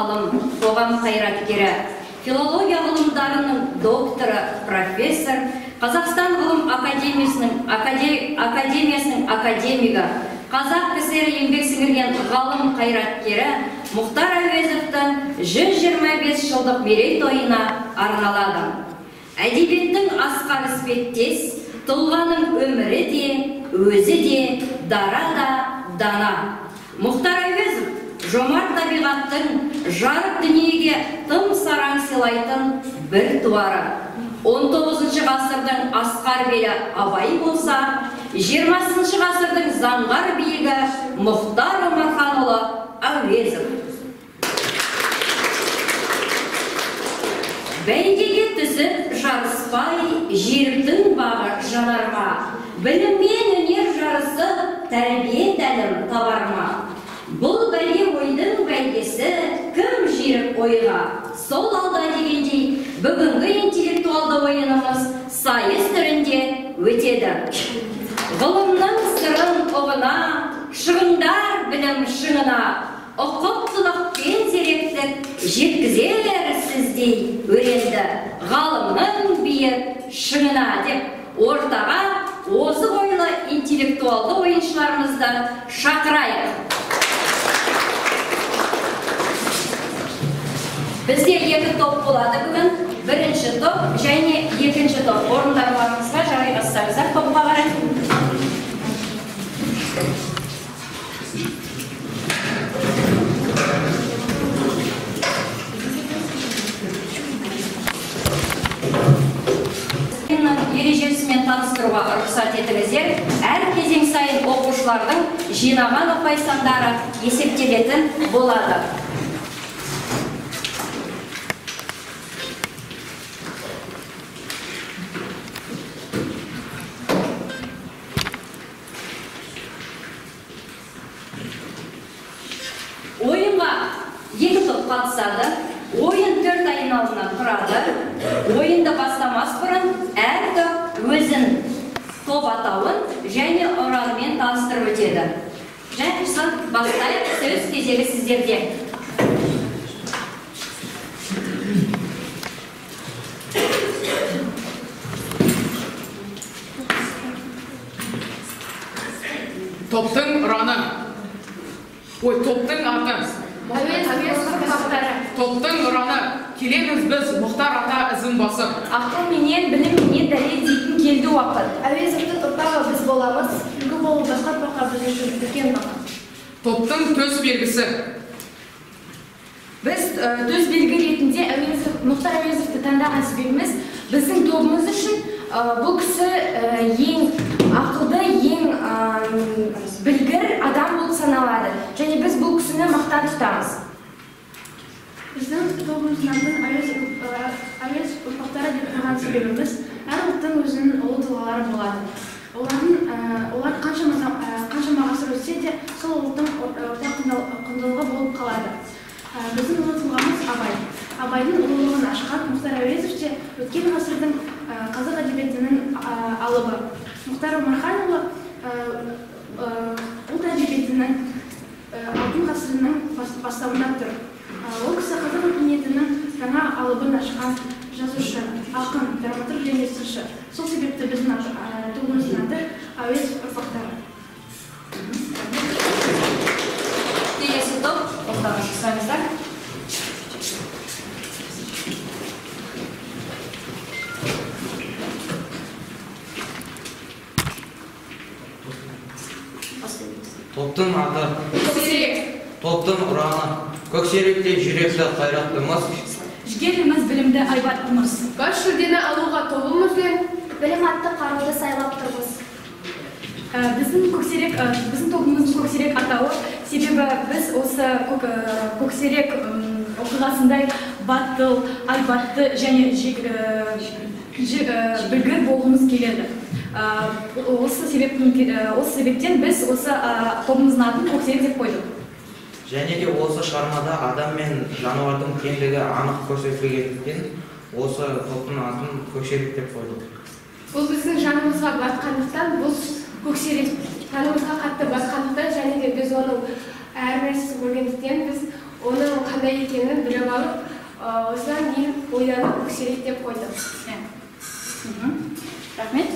ғалым, қоғам қайраткері, филология ғылымдарының докторы, профессор, Қазақстан ғылым академиясының академигі, Қазақ КСР еңбек сіңірген ғалым қайраткері Мұхтар Әуезовтың 125 жылдық мерейтойына арналады. Әдебиеттің асқар іспеттес, тұлғаның өмірі де, өзі де, дара да, дана. Мұхтар Әуезов жомарт табиғаттың жарық дүниеге тым сараң сыйлайтын бір туары. 19 ғасырдың асқар белі Абай болса, 20 ғасырдың заңғар биігі Мұхтар Омарханұлы Әуезов. Бәйгеге түсіп жарыспай, жерімдің бағы жанарма, біліммен өнер жарысы тәрбие тәлім табарма. Бұл бәле ойдың бәйгесі кім жеріп ойға? Сол алда дегендей, бүгінгі интеллектуалды ойынымыз сайыс түрінде өтеді. Ғылымның сырын ұғына, шығындар білім шыңына, ұқыптылықпен зеректік жеткізер сіздей өренді. Ғалымның биік шыңына деп ортаға озық ойлы интеллектуалды ойыншыларымызды шақырайық. Бізде екі топ болады бүгін. Бірінші топ және екінші топ. Орындарыңызға жайғасаңыздар топқа қарай. Ережесімен таныстыруға рұқсат етіңіздер. Әр кезең сайын оқушылардың жинаған ұпай сандары есептелетін болады. Ойынға екі топ қатысады. Ойын 4 айналымнан тұрады. Ойынды бастамас бұрын әр топ өзін, топ атауын және ұранымен таныстырып өтеді. Жақсы, бастайық, сөз кезегі сіздерде. Топтың ұраны. Топтың аты. Топтың ұраны. Келеміз біз Мұхтар ата ізін басып. Ақыл менен, білім менен дәлел дейтін келді уақыт. Әуезовтың ұрпағы біз боламыз, үлгі болу басқа ұрпаққа біз үлкен мақсат. Топтың төс белгісі. Біз төс белгі ретінде Мұхтар Әуезовты таңдаған себебіміз біздің тобымыз үшін бұл кісі ең ақылды, ең білгір адам болып саналады. Және біз бұл кісіні мақтан тұтамыз. Біздің тобымыздың атын Әуезов ұрпақтары деп қойған себебіміз әр ұлттың өзінің ұлы тұлғалары болады. Олар қаншама ғасыр өтсе де сол ұлттың ортақ құндылығы болып қалады. Біздің ұлы тұлғамыз Абай. Абайдың ұлылығын ашқан Мұхтар Әуезов те өткен ғасырдың қазақ әдебиетінің алыбы. Мұхтар Омарханұлы ұлт әдебиетінің алтын ғасырының бастауында тұр. Ол кісі қазақ өркениетінің жаңа алыбын ашқан жазушы, ақын, драматург және сыншы. Сол себепті біздің тобымыздың аты Әуезов ұрпақтары. Келесі топ, тоқтамы шықсаңыздар. Топтың аты. Көксерек. Топтың ұраны. Көксеректе жүректі қайраттымыз. Жігеріміз білімді айбаттымыз. Бас жүлдені алуға тобымыз бен білім атты қаруды сайлап тұрмыз. Біздің тобымыздың көксерек атауы себебі біз осы көксерек оқиғасындай баттыл, айбатты және білгір болғымыз келеді. Осы себептен біз осы тобымыздың атын көксерек деп қойдық. Және де осы шығармада адам мен жануардың теңдігі анық көрсетілгендіктен осы топтың атын көксерек деп қойдық. бұл біздің жанымызға батқандықтан, бұл көксерек жанымызға қатты батқандықтан және де біз оның әр нәрсесін көргендіктен біз оның қандай екенін біліп алып, осыдан кейін ойланып көксерейік деп қойдым. Рахмет.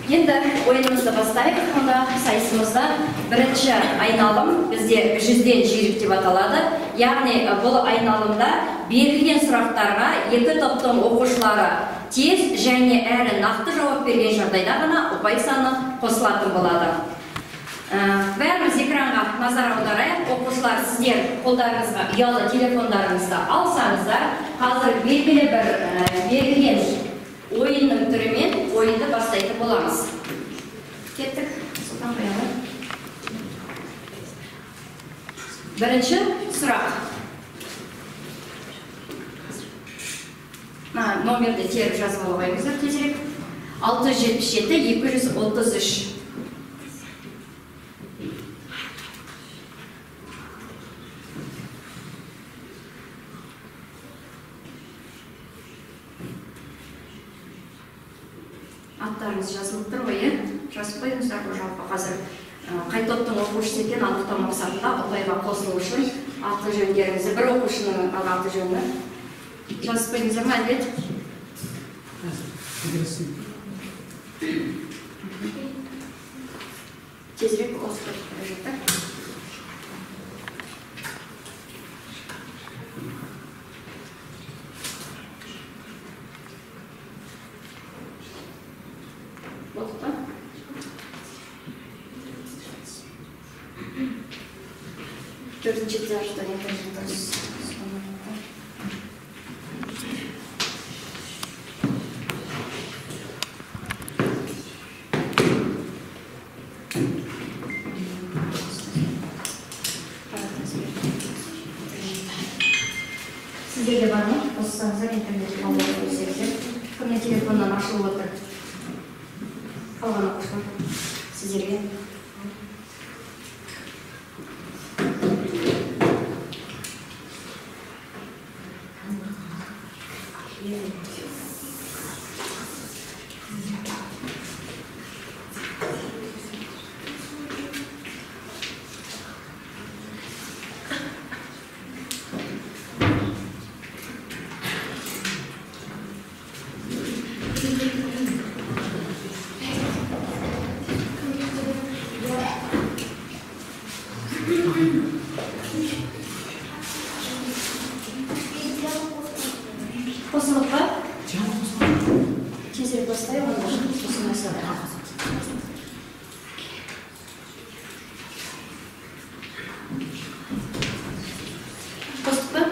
Енді ойынымызды бастайық. Онда сайысымызда бірінші айналым бізде 100-ден жүйрік деп аталады. Яғни бұл айналымда берілген сұрақтарға екі топтың оқушылары тез және әрі нақты жауап берген жағдайда ғана ұпай саны қосылатын болады. Бәріміз экранға назар аударайық. Оқушылар, сіздер қолдарыңызға ұялы телефондарыңызды алсаңыздар, қазір белгілі бір берілген ойынның түрімен ойынды бастайтын боламыз. Кеттік. Сұлтан қоялы. Бірінші сұрақ. Номерді теріп жазып алып қойыңыздар тезірек. 677-233. Аттарыңыз жазылып тұр ғой, жазып қойыңыздар. Жалпы қазір қай топтың оқушысы екен анықтау мақсатында ұпайға қосылу үшін аты жөндеріңізді, бір оқушының аты жөні жазып қойыңыздар ма, әлбет? Тезірек осып жатыр. Төртінші этажда сіздерде бар ма? Қоссаңыздар интернетке алып көрсеңіздер. Кімнің телефоннан ашылып отыр? Қалған оқушылар сіздерге. Қосылып ба? Тезірек бастайық, онда қосылмаса да. Қостық па?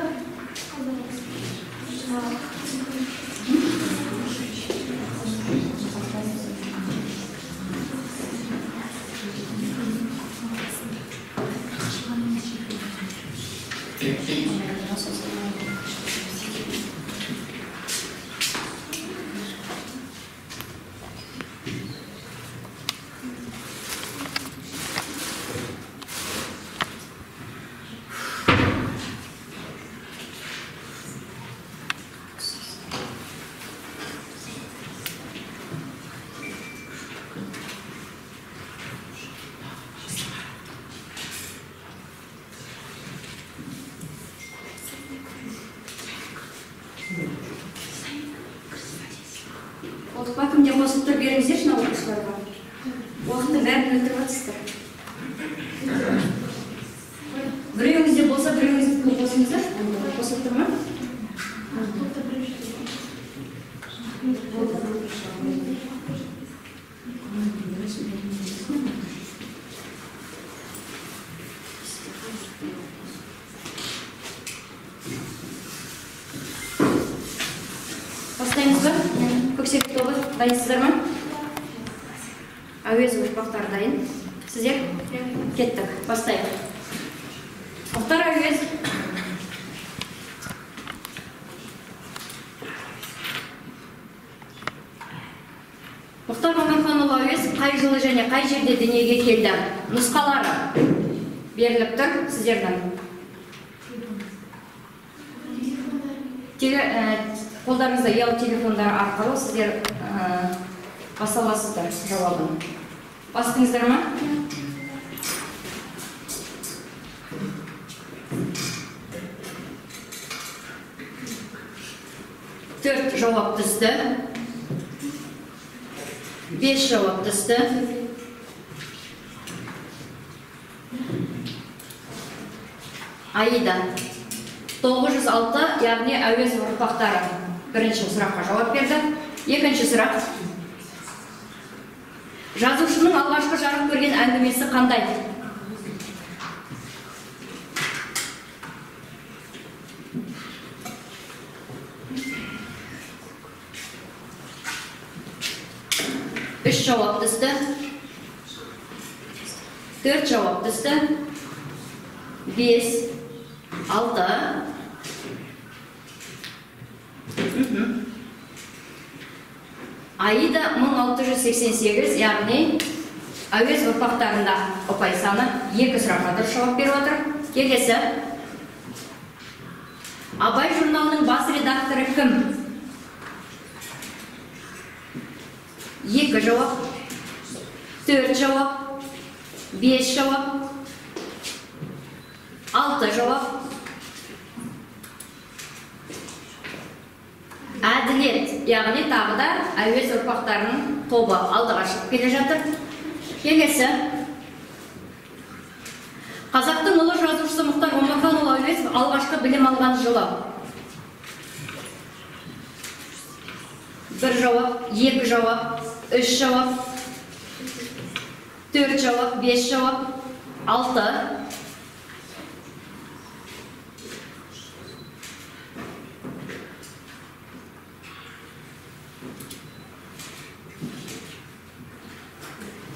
Олдықпа кімде қосып тұр беріңіздер шына оқушыларға. Уақыттың бәрін өлтіріп атсыздар. Біреуіңізде болса, біреуіңізді қосыңыздар. Қосып тұр ма? Бастаймыз ба? Көксерек тобы дайынсыздар ма? Әуезов ұрпақтар дайын. Сіздер? Кеттік. Бастайық. Мұхтар Әуезов. Мұхтар Маманханұлы Әуезов қай жылы және қай жерде дүниеге келді? Нұсқалары беріліп тұр сіздердің. Қолдарыңызда ұялы телефондар арқылы сіздер басаласыздар жауабын. Бастыңыздар ма? 4 жауап түсті. 5 жауап түсті. Аида 906, яғни Әуезов ұрпақтары бірінші сұраққа жауап берді. Екінші сұрақ. Жазушының алғашқы жарық көрген әңгімесі қандай? Үш жауап түсті. 4 жауап түсті. 5, 6. Аида 1688, яғни Әуезов ұрпақтарында ұпай саны 2 сұраққа дұрыс жауап беріп отыр. Келесі. Абай журналының бас редакторы кім? 2 жауап, 4 жауап, 5 жауап, 6 жауап. Әділет, яғни тағы да Әуезов ұрпақтарының тобы алдыға шығып келе жатыр. Келесі. Қазақтың ұлы жазушысы Мұхтар Омарханұлы Әуезов алғашқы білім алған жылы? 1 жауап, 2 жауап, 3 жауап, 4 жауап, 5 жауап, 6.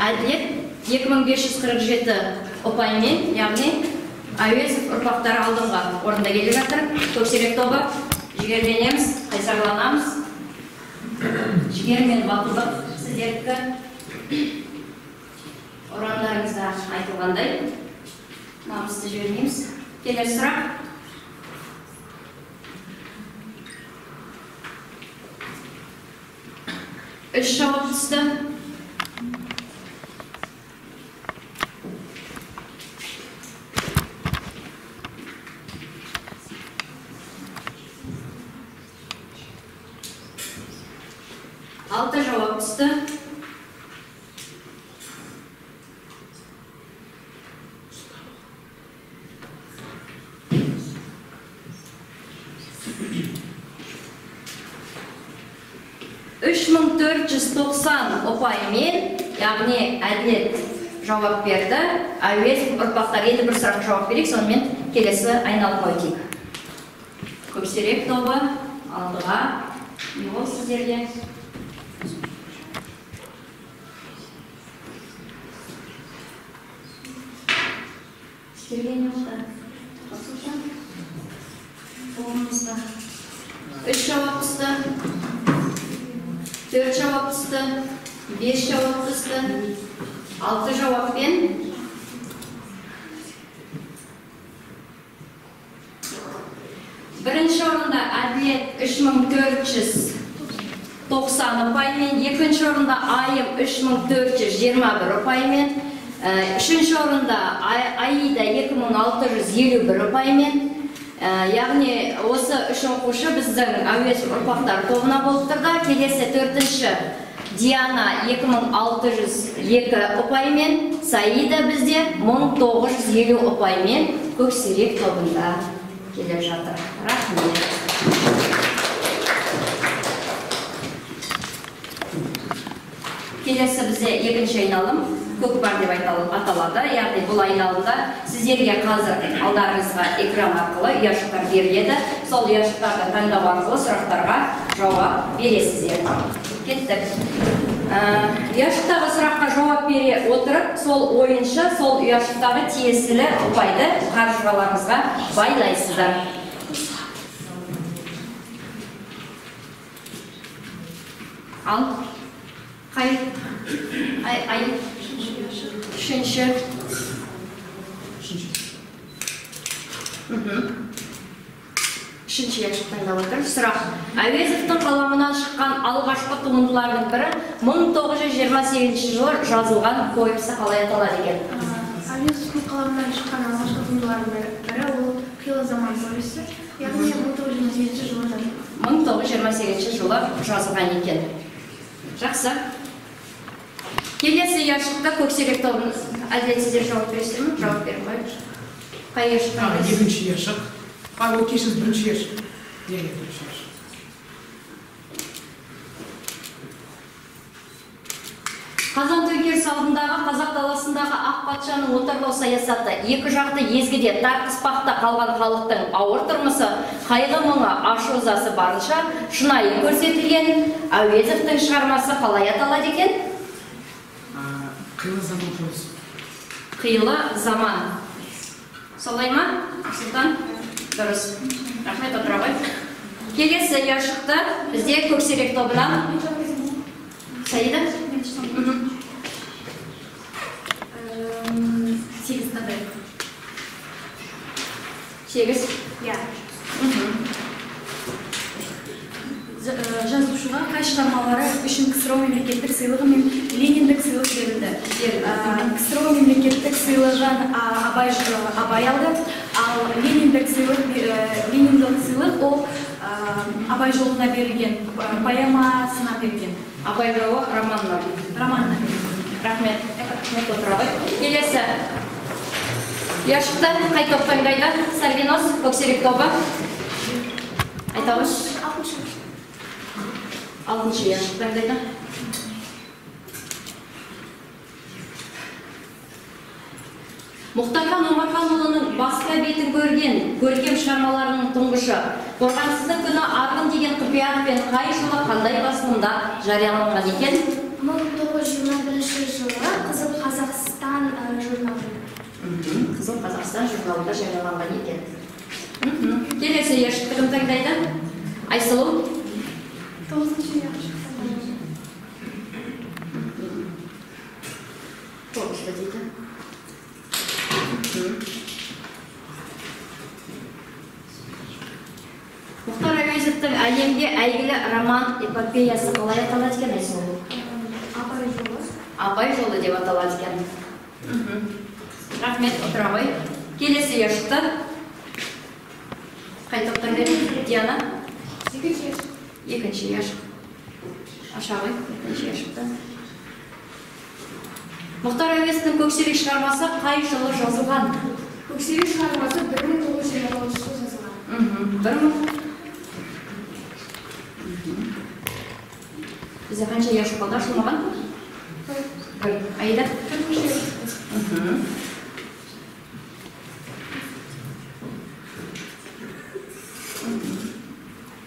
Әділет 2547 ұпаймен, яғни Әуезов ұрпақтары алдыңғы орында келе жатыр. Көксерек тобы жігерленеміз, қайсарланамыз. Жігер мен батылдық сіздердікі. Ұрандарыңызда айтылғандай. Намысты жібермейміз. Келесі сұрақ. Үш жауап түсті. Алты жауап түсті. Үш мың 490 ұпаймен, яғни Әділет жауап берді. Әуезов ұрпақтар енді бір сұрақ жауап берейік, сонымен келесі айналып өтейік. Көксерек тобы алдыға. Не бол сіздерге? Үш жауап түсті. 4 жауап түсті. 5 жауап түсті. 6 жауаппен. Бірінші орында Әділет 3490 ұпаймен, екінші орында Айым 3421 ұпаймен, үшінші орында Аида 2651 ұпаймен. Яғни осы үш оқушы біздің Әуезов ұрпақтар тобына болып тұрды. Келесі төртінші Диана 2602 ұпаймен, Саида бізде 1950 ұпаймен Көксерек тобында келе жатыр. Рахмет. Келесі бізде екінші айналым көкпар деп аталады. Яғни бұл айналымда сіздерге қазір алдарыңызға экран арқылы ұяшықтар беріледі. Сол ұяшықтарды таңдау арқылы сұрақтарға жауап бересіздер. Кеттік. Ұяшықтағы сұраққа жауап бере отырып, сол ойыншы, сол ұяшықтағы тиесілі ұпайды қаржығаларыңызға байлайсыздар. Ал, қай, үшінші. Үшінші ұяшық таңдап отыр. Сұрақ. Әуезовтың қаламынан шыққан алғашқы туындылардың бірі 1928 жылы жазылған повесі қалай аталады екен? Әуезовтың қаламынан шыққан алғашқы туындылардың бірі ол қилы заман повесі, яғни 1928 жылы жазылған. 1928 жылы жазылған екен. Жақсы. Келесі яшықта көксерек тобын әділетсіздер жауап бересіздер ме? Жауап беріп қойыңыз. Қай яшықта? Екінші яшық. Ол кешіз бірінші яшық. Бірінші яшық. Қазан төңкеріс алдындағы қазақ даласындағы ақ патшаның отарлау саясаты, екі жақты езгіде тар қыспақта қалған халықтың ауыр тұрмысы, қайғы мұңы, ашу ызасы барынша шынайы көрсетілген Әуезовтің шығармасы қалай аталады екен? Қилы заман повесі. Қилы заман. Солай ма? Сұлтан? Дұрыс. Рахмет, отыра ғой. Келесі яшықта бізде көксерек тобынан Саида? Сегіз қандай. Сегіз? Иә. Жазушыға қай шығармалары үшін КСРО мемлекеттік сыйлығы мен Лениндік сыйлық берілді. КСРО мемлекеттік сыйлығын Абай алды, ал Лениндік сыйлық ол Абай жолына берілген, поэмасына берілген. Абай жолы романына. Романына. Рахмет. Отыра ғой. Келесі. Яшықта қай топтан қайда? Сарвиноз, көксерек тобы. Айтауыз. 6-шы яшықтан қайда? Мұхтархан Омарханұлының басқа бетін көрген көркем шығармаларының тұңғышы Қорғансыздық күні арғын деген құпиятпен қай жылы қандай басылымда жарияланған екен? 1921 жылы Қызыл Қазақстан журналында. Қызыл Қазақстан журналында жарияланған екен. Келесі яшықты кім таңдайды? Айсұлу? 9-шы яшықта. 9-шы дейді. Мұхтар Әуезовтің әлемге әйгілі роман эпопеясы қалай аталады екен, Айсұлу? Абай жолы. Абай жолы деп аталады екен. Рахмет, отыра ғой. Келесі яшықта. Қай топтан береді? Диана? Екінші яшық. Аша ғой, екінші яшықта. Мұхтар Әуезовтің көксерек шығармасы қай жылы жазылған? Көксерек шығармасы 1926 жылы жазылған. 1000. Бізде қанша яшық қалды ашылмаған? Аида?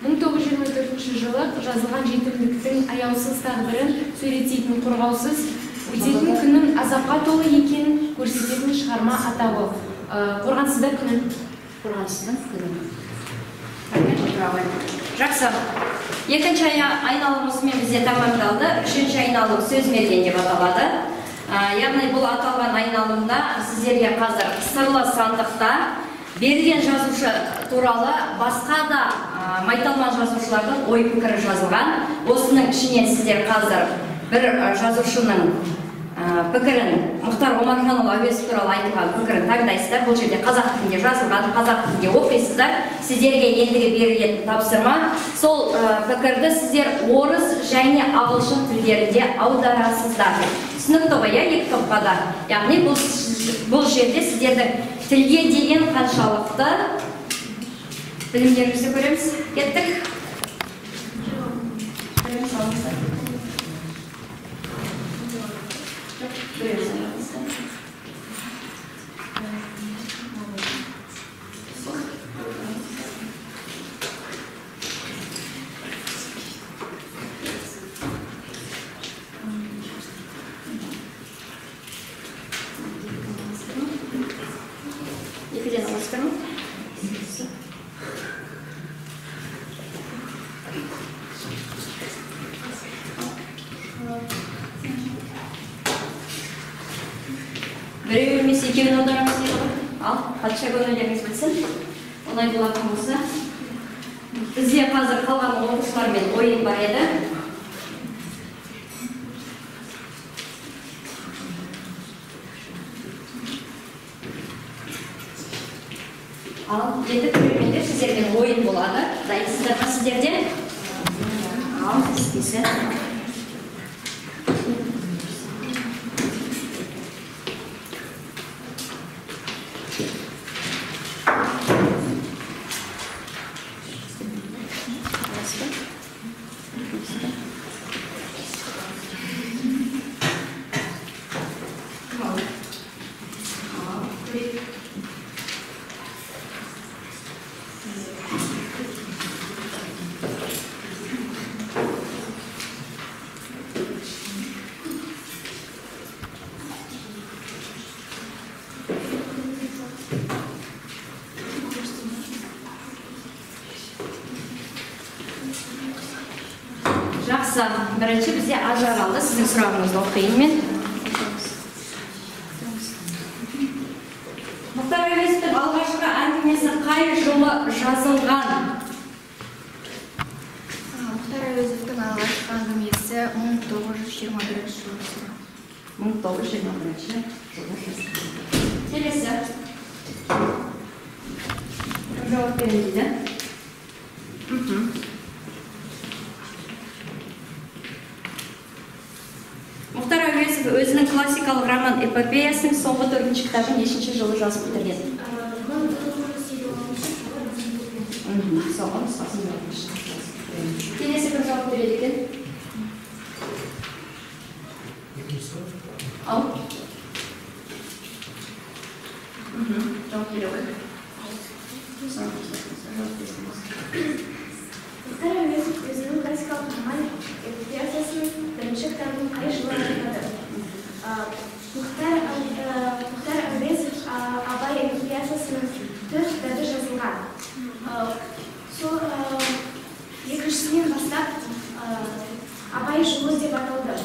1924 жылы жазылған жетімдіктің аяусыз тағдырын суреттейтін қорғаусыз өтетін күннің азапқа толы екенін көрсететін шығарма атауы. Қорғансыздар күні. Қорғансыздың күні. Жақсы. Екінші айналым осымен бізде тамамдалды. Үшінші айналым сөз мерген деп аталады. Яғни бұл аталған айналымда сіздерге қазір сырлы сандықта берілген жазушы туралы басқа да майталман жазушылардың ой пікірі жазылған. Осының ішінен сіздер қазір бір жазушының пікірін, Мұхтар Омарханұлы Әуезов туралы айтылған пікірін таңдайсыздар. Бұл жерде қазақ тілінде жазылған, қазақ тілінде оқисыздар. Сіздерге ендігі берілетін тапсырма сол пікірді сіздер орыс және ағылшын тілдерінде аударасыздар. Түсінікті ғой, екі топқа да. Яғни бұл жерде сіздердің тілге деген қаншалықты білімдеріңізді көреміз. Кеттік. Біреу емес екеуін аударамыз дейді ғой. Ал, патша көңілдеріңіз білсін. Олай болатын болса. Бізде қазір қалған оқушылармен ойын бар еді. Ал, енді көрермендер сіздермен ойын болады. Дайынсыздар ма сіздерде? Ал, істейсіз. Жақсы, бірінші бізде ажар алды, сіздің сұрағыңызды оқиын мен. Мұхтар Әуезовтің алғашқы әңгімесі қай жылы жазылған? Мұхтар Әуезовтің алғашқы әңгімесі 1921 жылы. 1921 жылы. Келесі. Жауап берin дейді. Мұхтар Әуезов өзінің классикалық роман эпопеясының соңғы 4-ші кітабын нешінші жылы жазып бітірген? Соңғы нұсқасын жазып. Келесі бір жауап береді екен. Ал. Жауап бере ғой. Мұхтар Әуезов өзінің классикалық роман эпопеясының бірінші кітабын қай жылы жазды? Мұхтар Әуезов Абай эпопеясының 4 кітабы жазылған. Сол екіншісінен бастап Абай жолы деп аталды.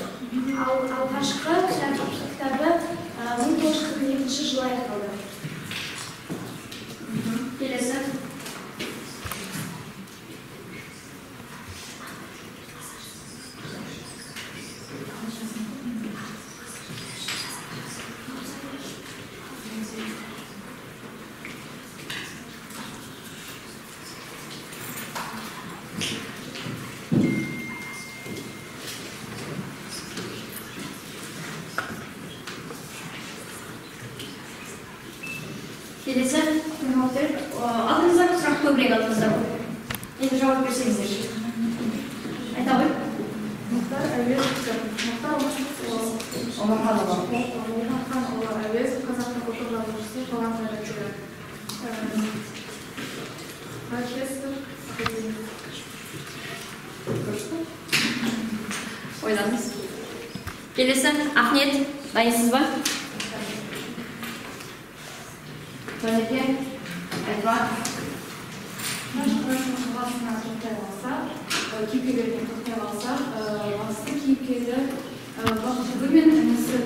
Алғашқы кітабы 1942 жылы аяқталды. Келесі. Келесі, алдыңыздағы сұрақ көбірек алдыңызда ғой. Енді жауап берсеңіздер. Айта ғой. Мұхтар Әуезов, Омархан Әуезов, қазақтың құқық жазушысы, қоғам қайраткері. Профессор, Ойладыңыз. Келесі, Ахмет, дайынсыз ба? Көмеке, айтма. Басына тоқтай алса, кейіпкерлеріне тоқтай алса, басты кейіпкері бақытжылы мен інісі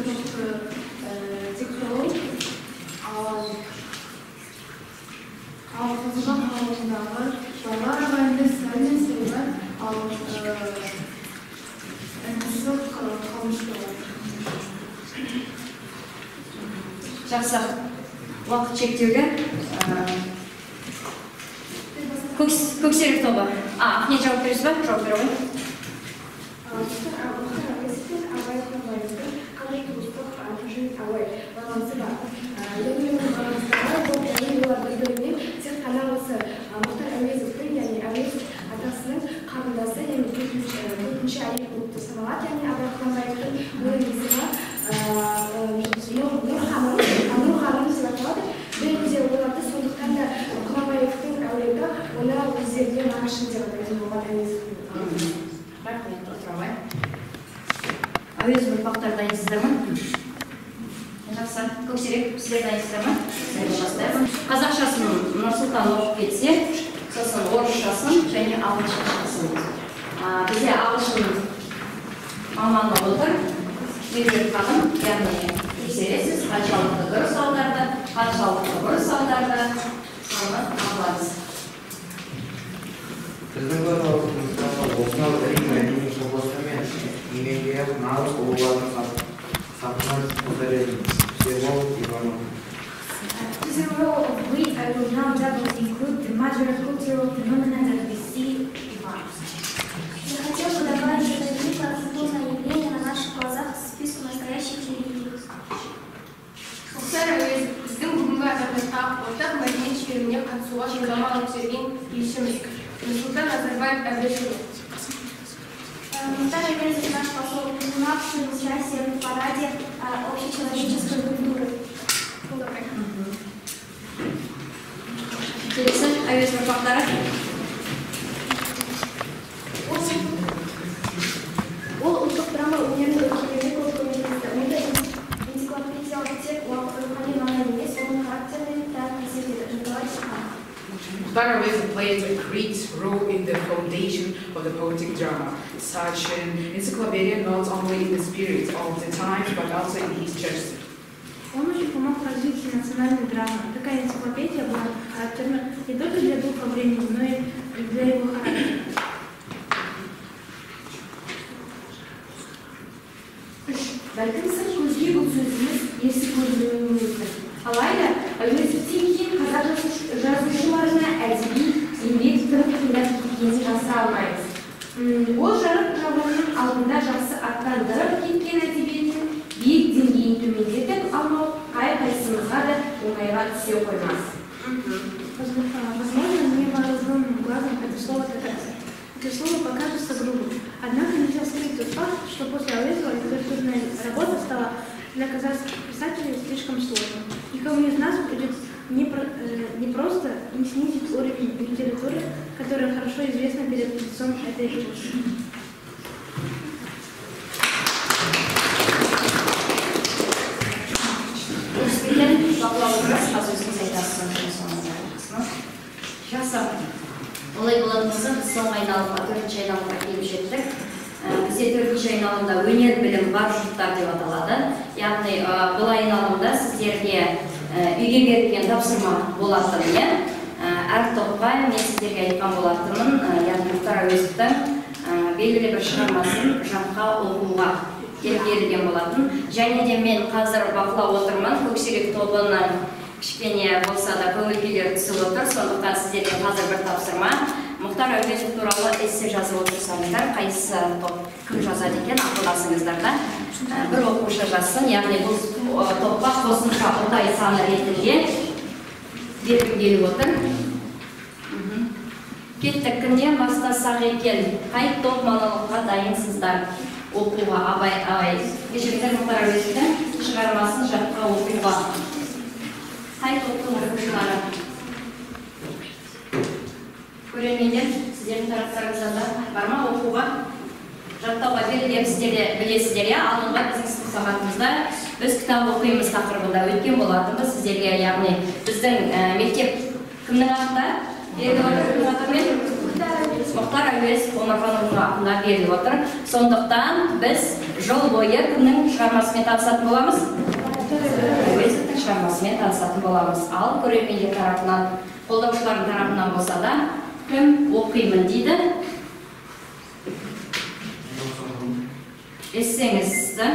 Текрол, ал Қызылжан қаласындағы балалар ағайынды Сәлмен Сейбі, ал інісі Қалмышты. Жақсы. Уақыт шектеулі. Көксерек тобы. Ахмет жауап бересіз ба? Жауап бере ғой. Мұхтар Әуезовтің Абай романының қандай туыстық жын Абай балансы бар. Яғни баланстағы бұл олар бір-бірімен тек қана осы Мұхтар Әуезовтің, яғни Әуезов атасының қарындасы, яғни төртінші әйел болып саналады, яғни Абай Құнанбаевтың оның есімі Нұр ханым деп аталады. Бірінде оларды сондықтан да Құнанбаевтың әулеті оны өздеріне нағашым деп атайды, оған Әуезовтың. Рахмет, отырамай. Әуезов ұрпақтар дайынсыздар ма? Жақсы. Көксерек, сіздер дайынсыздар ма? Бастаймын. Қазақшасын Нұрсұлтан оқып кетсе, сосын орысшасын және ағылшыншасын. Бізде ағылшын маманы отыр. Меруерт ханым, яғни тексересіз, қаншалықты дұрыс аударды, қаншалықты бұрыс аударды, соны аласыз. Біздің осынау ірі мәдени құбылыстармен еңбек нағыз ұлылардың сапынан қодар едім. Сервол Иванов. week, I will now double include the major cultural phenomena that we see in Mars. Я хотел бы добавить это великое культурное явление на наших глазах к списку настоящих религий. Мұхтар әуезов біздің бүгінгі адамзатқа ортақ мәдениет шеріне қатысуға жолдама алып берген елшіміз. Нұрсұлтан Назарбаев әбішұлы. Мухтар Әуезов наш посол, принимавший участие в параде общечеловеческой культуры. Келесі әуезов ұрпақтары. Ол ұлттық драма өнерінің өркендеуі көп көмегімізді. Онда энциклопедиялық тек рухани мағына емес, оның характеріне тән қасиет еді. Николай Шахан. Mukhtar Әуезов played a great role in the foundation of the poetic drama. Such an encyclopedia not only in the spirit of the time, but also in his chest. Он очень помог в развитии национальной драмы. Такая энциклопедия была характерна не только для духа времени, но и для его характера. Бәлкім сіз көзге бұл сөзіміз есі көрінуі мүмкін. Алайда, әуезовтен кейін қазақ жазушыларына әдеби еңбек тым қиындап кеткенін жасыра алмаймыз. Ол жарық жабылының алдында жақсы аттандырып кеткен әдебиеттің биік деңгейін төмендетіп алмау қай-қайсымызға да оңайға түсе қоймас. Возможно, невооруженным глазом это слово «татарство». Это слово покажется грубым. Однако нельзя скрыть тот факт, что после Әуезова литературная работа стала для казахских писателей слишком сложной. Никому из нас будет не просто не снизить уровень литературы, которая хорошо известна перед лицом этой эпохи. Олай болатын болса, біз соңғы айналымға, төртінші айналымға келіп жеттік. Бізде төртінші айналымда өнер білім бар жұрттар деп аталады. Яғни бұл айналымда сіздерге үйге берілген тапсырма болатын. Әр топқа мен сіздерге айтқан болатынмын, яғни Мұхтар Әуезовтың белгілі бір шығармасын жатқа оқуға берілген болатын. Және де мен қазір бақылап отырмын, көксерек тобының кішкене болса да көңіл-күйлері түсіп отыр, сондықтан сіздерге қазір бір тапсырма. Мұхтар Әуезов туралы эссе жазып отырсаңыздар, қайсы топ кім жазады екен, ақылдасыңыздар да. Бір оқушы жазсын, яғни бұл топқа қосымша ұдай саны ретінде бергім келіп отыр. Кеттік, кімнен бастасақ екен, қай топ монологқа дайынсыздар оқуға, абай, кешіріңдер Мұхтар Әуезовтың шығармасын жатқа оқуға. Қай топтың оқушылары? Көрермендер, сіздердің тараптарыңызда бар ма оқуға? Жаттауға берілген сіздер білесіздер, алдыңғы біздің сағатымызда біз кітап оқимыз тақырыбында өткен болатынбыз сіздерге, яғни біздің мектеп кімнің атында беріліп отыр? Кімнің атымен? Мұхтар Әуезов Омархановның атында беріліп отыр. Сондықтан біз жыл бойы кімнің шығармасымен танысатын боламыз? Әуезовтың шығармасымен танысатын боламыз. Ал көрермендер тарапынан, қолдаушылардың тарапынан болса да, кім оқимын дейді? Эссеңізді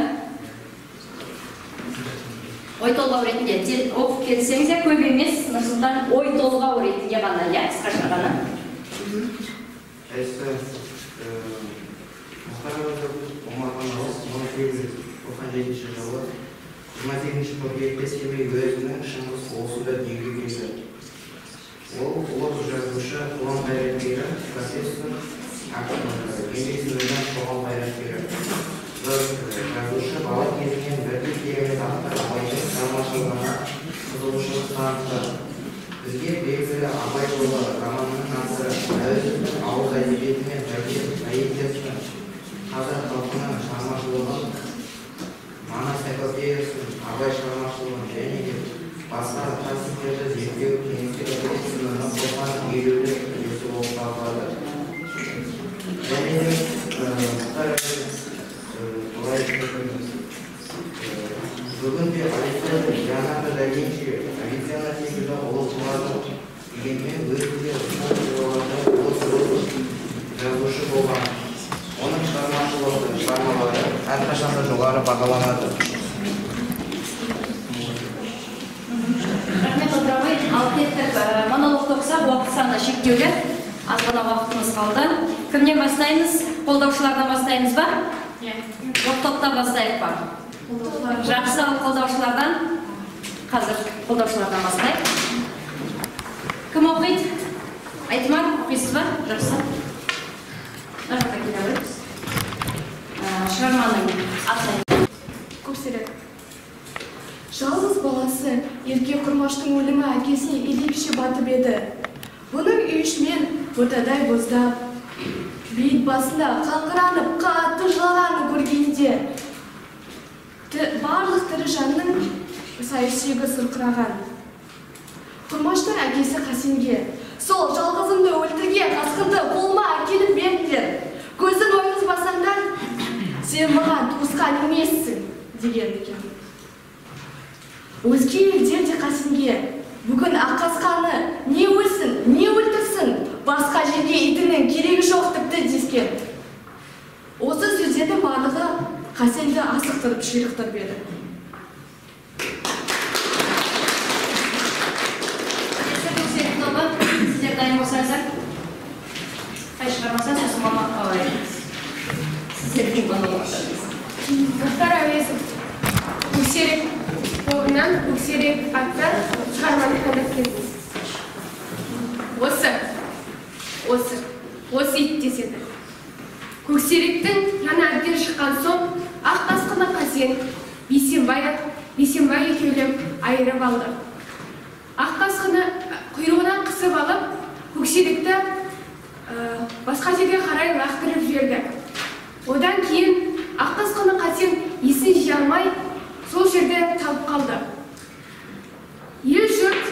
ой толғау ретінде оқып келсеңіздер, көп емес, Нұрсұлтан ой толғау ретінде ғана, қысқаша ғана. Эссе Мұхтар Әуезов Омарханов 1897 жылы 28 қыркүйекте Семей уезінің Шыңғыс болысында дүниеге келді. Ол ұлы жазушы, қоғам қайраткері, профессор, еңбек сіңірген қоғам қайраткері. Жазушы бала кезінен бірді керемет автор Абайдың шығармашылығына қызығушылық танытты. Бізге белгілі Абай жолы романының авторы Әуезовтың ауыз әдебиеті мен поэзиясын, қазақ халқының шығармашылығын, Манас эпопеясын, Абай шығармашылығын және де басқа классиктерді зерттеу кеңестік эпопеясының қосқан елеулі үлесі болып табылады. Және де Мұхтар Әуезов бүгінде Александр Леонардо да Винчи Авиценна секілді ұлы тұлғаны дегенмен өзінде жазушы болған. Оның шығармалары әрқашанда жоғары бағаланады. Рахмет, Абдрабай, ал болсақ, уақыт саны шектеулі. Аз ғана уақытымыз қалды. Кімнен бастаймыз? Қолдаушылардан бастаймыз ба? Топтан бастайық па? Жақсы, қолдаушылардан. Қазір қолдаушылардан бастайық. Кім оқиды? Айтмар, оқисыз ба? Жақсы. Жаққа келе беріңіз. Шығарманың аты. Көпсерек. Жалғыз баласы ерке Құрмаштың өлімі әкесіне ерекше батып еді. Бұның үйшімен ботадай боздап, бейт басында қаңғыранып, қатты жылағаны көргенде барлық тірі жанның сайсүйегі сұрқыраған. Құрмаштың әкесі Қасенге, сол жалғызымды өлтірген қасқырды қолыма әкеліп беріңдер. Көзін ойғызбасаңдар, сен маған туысқан емессің, деген екен. Өзге елдер де Қасенге, бүгін аққасқаны не өлсін, не өлтірсін, басқа жерге итінің керегі жоқ тіпті дескен. Осы сөздердің барлығы Қасенді асықтырып ширықтырып еді. Сіздер дайын болсаңыздар. Қай шығармаса, сосын мама қалай. Сіздер кімбаны болсаңыз. Мұхтар Әуезов Көксерек тобынан Көксерек атты шығарманы таңдап келдіңіз. Осы ит деседі. Көксеректің жаңа әбден шыққан соң ақ тасқыны Қасен, Бейсенбай екеулеп айырып алды. Ақ тасқыны құйрығынан қысып алып, Көксеректі басқа жерге қарай лақтырып жіберді. Одан кейін ақ тасқыны Қасен есін жия алмай, сол жерде қалып қалды. Ел жұрт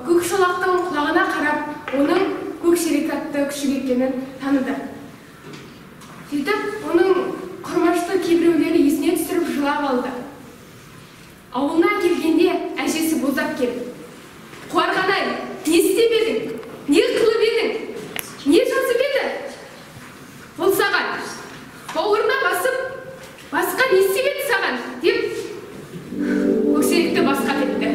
Көкшолақтың құлағына қарап, оның Көксерек атты күшік екенін таныды. Сөйтіп, оның Құрмашты кейбіреулері есіне түсіріп жылап алды. Ауылына келгенде әжесі боздап келді. Қуарғанай, не істеп едің? Не қылып едің? Не жазып еді? Ол саған, бауырына басып, басқа не істеп еді саған? Деп, Көксеректі басқа кетті.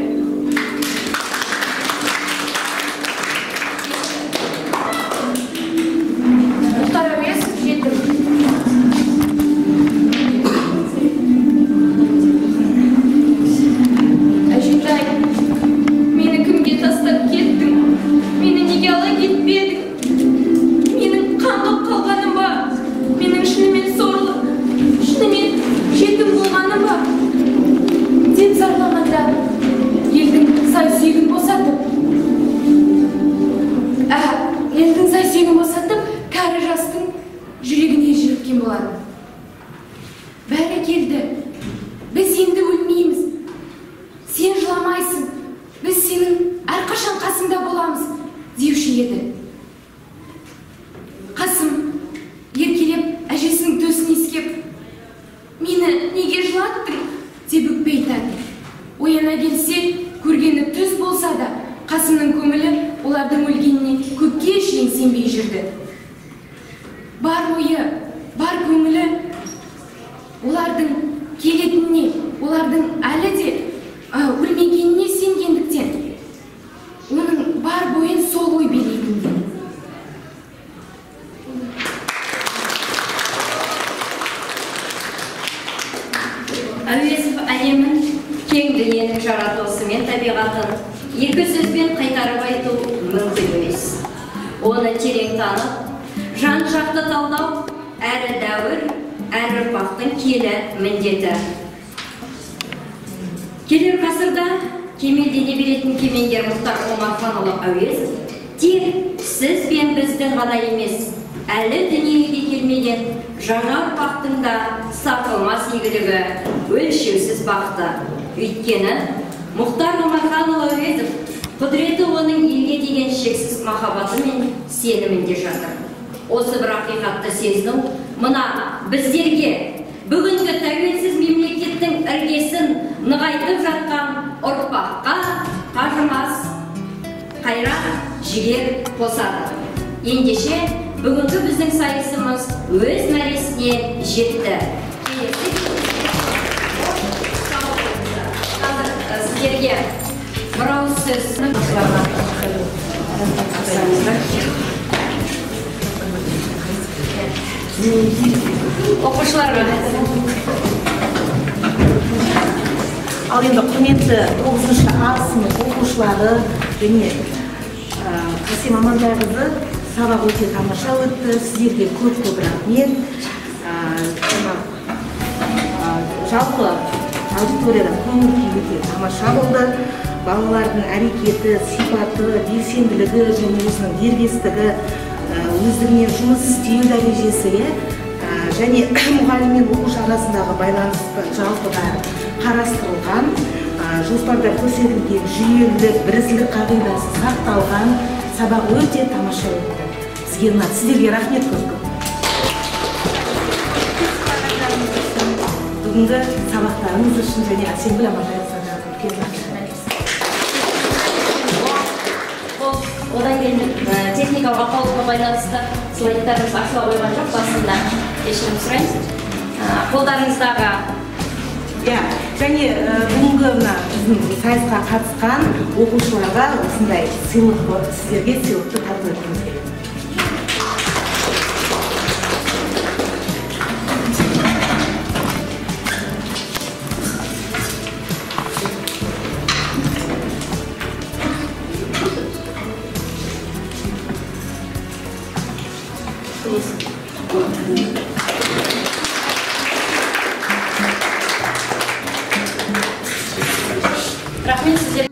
Мұхтар Әуезов жетім. Әжетай, мені кімге тастап кеттің? Мені неге ала кетпедің? Менің қаңғып қалғаным ба? Менің шынымен сорлы, шынымен жетім болғаным ба? Деп зарлағанда, елдің сай-сүйегін босатып, кәрі жастың жүрегіне жүріпкен болады. Бәрі келді. Біз енді өлмейміз. Сен жыламайсың. Біз сенің әрқашан қасында боламыз, деуші еді. Қасым еркелеп әжесінің төсін иіскеп, мені неге жылаттың? Деп өкпе айтады. Ояна келсе, көргені түс болса да, Қасымның көңілі олардың өлгеніне көпке шейін сенбей жүрді. Бар ойы, бар көңілі олардың келетініне, олардың әлі де өлмегеніне сенгендіктен, оның бар бойын сол ой билейтінді. Әуезов әлемін кең дүниенің жаратылысы мен табиғатын екі сөзбен қайтарып айту мүмкін емес. Оны терең танып, жан-жақты талдау әрі дәуір, әрі ұрпақтың келі міндеті. Келер ғасырда кемелдене беретін кемеңгер Мұхтар Омарханұлы Әуезов тек сіз бен біздің ғана емес, әлі дүниеге келмеген жаңа ұрпақтың да сатылмас игілігі, өлшеусіз бақты. Өйткені Мұхтар Омарханұлы Әуезов құдіреті оның елге деген шексіз махаббаты мен сенімінде жатыр. Осы бір ақиқатты сезіну мына біздерге бүгінгі тәуелсіз мемлекеттің іргесін нығайтып жатқан ұрпаққа қажымас қайрат жігер қосады. Ендеше бүгінгі біздің сайысымыз өз мәресіне жетті. Қазір сіздерге бір ауыз сөз оқушыларға. Ал енді құрметті 9-шы А сынып оқушылары және Қасим Амантайқызы, сабақ өте тамаша өтті. Сіздерге көп рахмет. Жалпы аудиторияда көңіл-күй өте тамаша болды. Балалардың әрекеті, сипаты, белсенділігі және өзінің дербестігі, өздігінен жұмыс істеу дәрежесі, және мұғалім мен оқушы арасындағы байланысты жалпыда қарастырылған, жоспарда көрсетілген жүйелілік, бірізділік қағидасы сақталған сабақ өте тамаша өтті. Сізге ұнады. Сіздерге рахмет көп. Бүгінгі сабақтарыңыз үшін және Әсемгүл Амантайқызыға үлкен рахмет. Одан кейін техникалық ақаулыққа байланысты слайдтарымыз ашыла қойған жоқ, басында кешірім сұраймыз. Қолдарыңыздағы және бүгінгі біздің сайысқа қатысқан оқушыларға осындай сыйлық, сіздерге сыйлықты тарту еткіміз келеді. рахмет сіздерге.